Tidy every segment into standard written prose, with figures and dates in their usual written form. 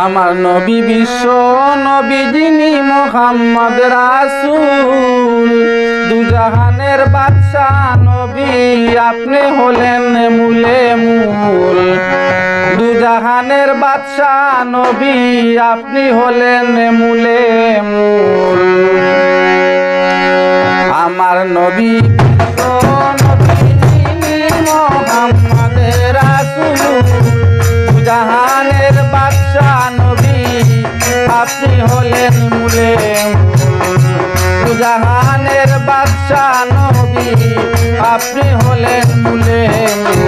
আমার নবী বিশ্ব নবী যিনি মুহাম্মদ রাসূল, দুজাহানের বাদশাহ নবী আপনি হলেন মূলে মূল। দুজাহানের বাদশাহ নবী আপনি হলেন মূলে মূল। আমার নবী বিশ্ব নবী যিনি মুহাম্মদ রাসূল, দুজাহানের বাদশাহ নবী আপনি হলেন মূলে মূল। দুজাহানের বাদশাহ নবী আপনি হলেন মূলে মূল।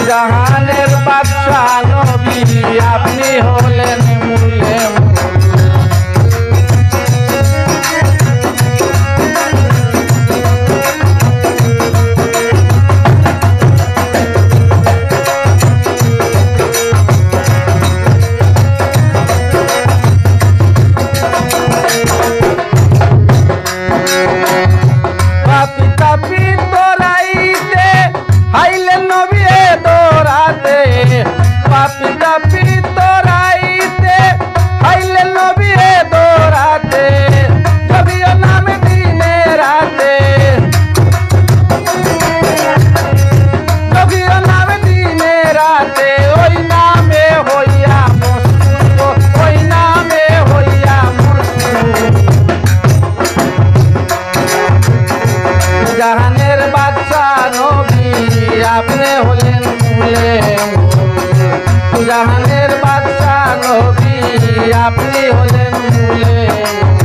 জাহানের বাদশাহ নবী আপনি হলেন মূলে মূল। পাপি তাপি তোরাইতে হাইলেন নবী দৌড়াতে, পাপি তাপি তোরাইতে হাইলেন নবী দৌড়াতে, যদিও নামে দিনে রাতে, যদিও নামে দিনে রাতে, ওই নামে হইয়া মশগুল, ওই নামে হইয়া মশগুল। জাহানের বাদশাহ নবী আপনি হলেন মূলে মূল। জাহানের বাদশাহ নবী আপনি হলেন মূলে মূল।